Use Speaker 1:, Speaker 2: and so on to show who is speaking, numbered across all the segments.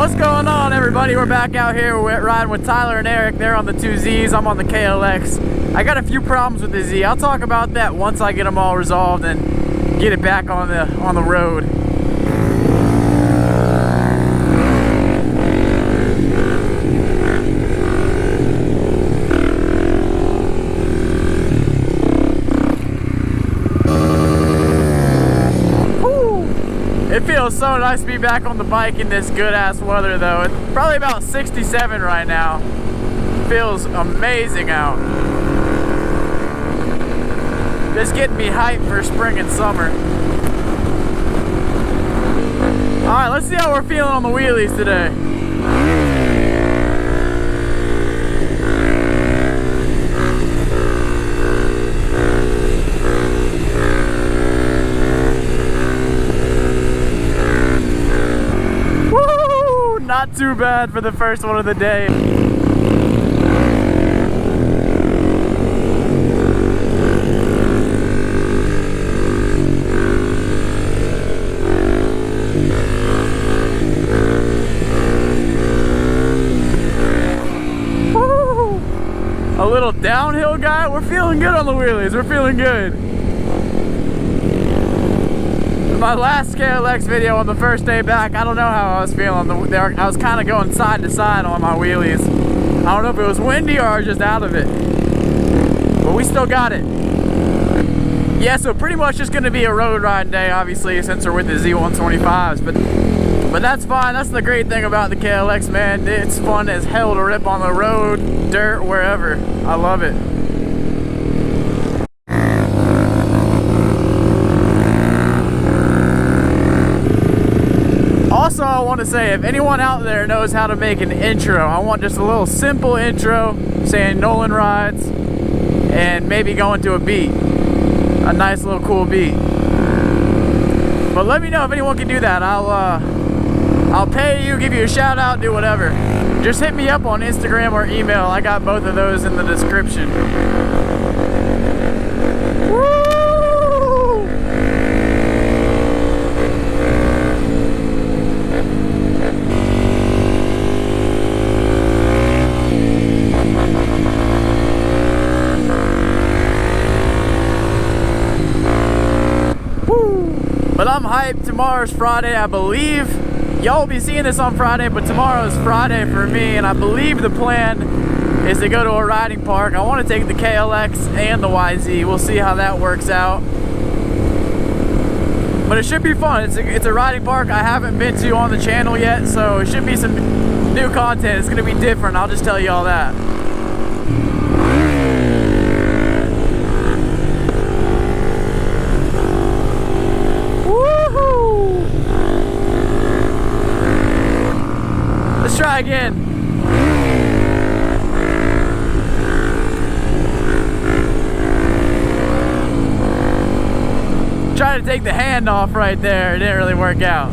Speaker 1: What's going on, everybody? We're back out here. We're riding with Tyler and Eric. They're on the 2Zs. I'm on the KLX. I got a few problems with the Z. I'll talk about that once I get them all resolved and get it back on the road. It feels so nice to be back on the bike in this good ass weather though. It's probably about 67 right now. Feels amazing out. Just getting me hyped for spring and summer. Alright, let's see how we're feeling on the wheelies today. Not too bad for the first one of the day. Woo! A little downhill guy. We're feeling good on the wheelies. We're feeling good. My last KLX video on the first day back, I don't know how I was feeling. I was kind of going side to side on my wheelies. I don't know if it was windy or I was just out of it. But we still got it. Yeah, so pretty much just going to be a road ride day, obviously, since we're with the Z125s. But that's fine. That's the great thing about the KLX, man. It's fun as hell to rip on the road, dirt, wherever. I love it. Also, I want to say, if anyone out there knows how to make an intro, I want just a little simple intro saying NolanRides and maybe going to a beat. A nice little cool beat. But let me know if anyone can do that. I'll pay you, give you a shout out, do whatever. Just hit me up on Instagram or email. I got both of those in the description. Woo! But I'm hyped. Tomorrow's Friday, I believe. Y'all will be seeing this on Friday, but tomorrow's Friday for me, and I believe the plan is to go to a riding park. I want to take the KLX and the YZ. We'll see how that works out. But it should be fun. It's a riding park I haven't been to on the channel yet, so it should be some new content. It's going to be different. I'll just tell you all that. Let's try again. Trying to take the hand off right there. It didn't really work out.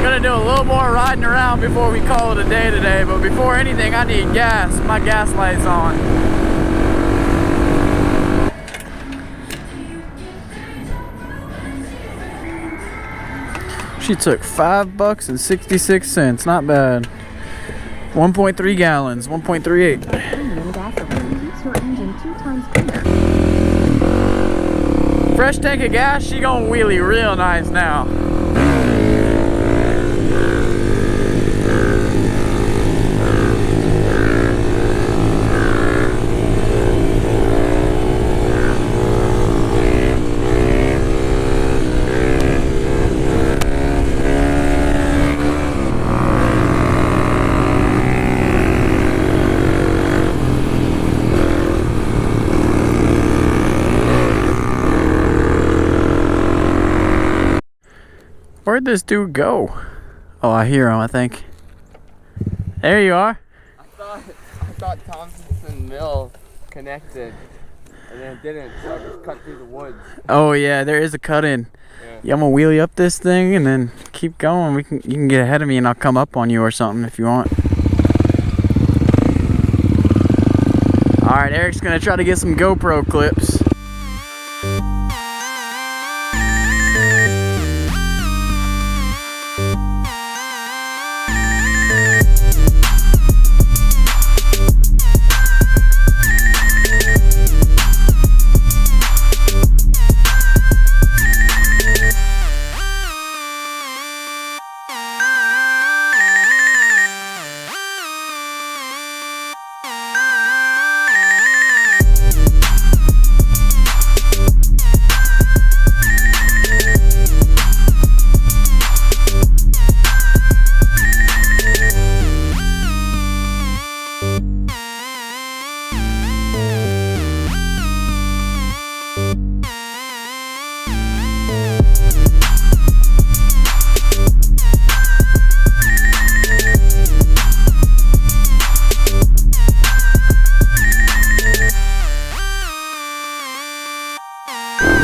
Speaker 1: Gonna do a little more riding around before we call it a day today, but before anything I need gas. My gas light's on. She took $5.66, not bad. 1.3 gallons, 1.38. Fresh tank of gas, she gonna wheelie real nice now. Where'd this dude go? Oh, I hear him, I think. There you are.
Speaker 2: I thought Thompson Mill connected, and then it didn't, so I just cut through the woods.
Speaker 1: Oh yeah, there is a cut in. Yeah, I'm gonna wheelie up this thing and then keep going. You can get ahead of me and I'll come up on you or something if you want. Alright, Eric's gonna try to get some GoPro clips.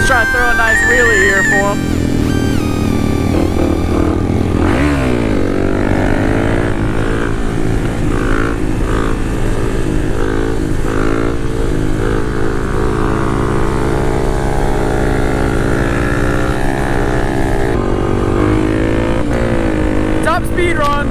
Speaker 1: Let's try to throw a nice wheelie here for him. Top speed run.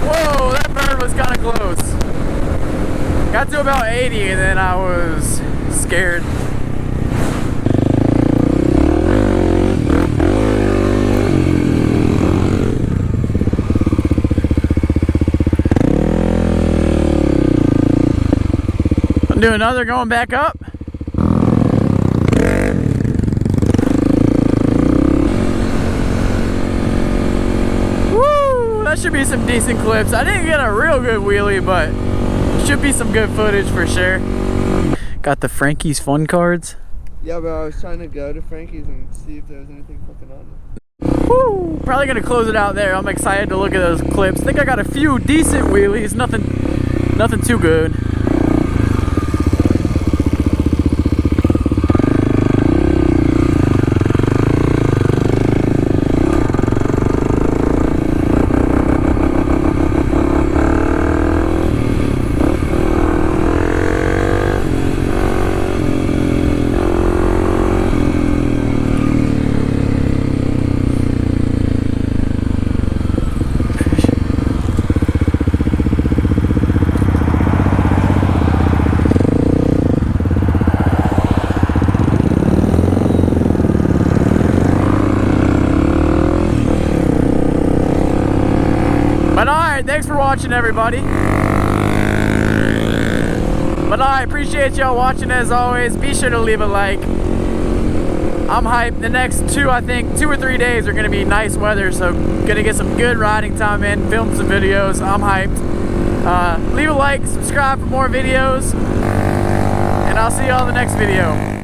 Speaker 1: Whoa, that bird was kind of close. Got to about 80 and then I was scared. Do another going back up. Woo! That should be some decent clips. I didn't get a real good wheelie, but should be some good footage for sure. Got the Frankie's fun cards.
Speaker 2: Yeah, but I was trying to go to Frankie's and see if there was anything fucking on it.
Speaker 1: Woo! Probably gonna close it out there. I'm excited to look at those clips. I think I got a few decent wheelies. Nothing too good. But alright, thanks for watching everybody. But I appreciate y'all watching as always. Be sure to leave a like. I'm hyped. The next I think 2 or 3 days are gonna be nice weather, so gonna get some good riding time in, film some videos. I'm hyped. Leave a like, subscribe for more videos, and I'll see y'all in the next video.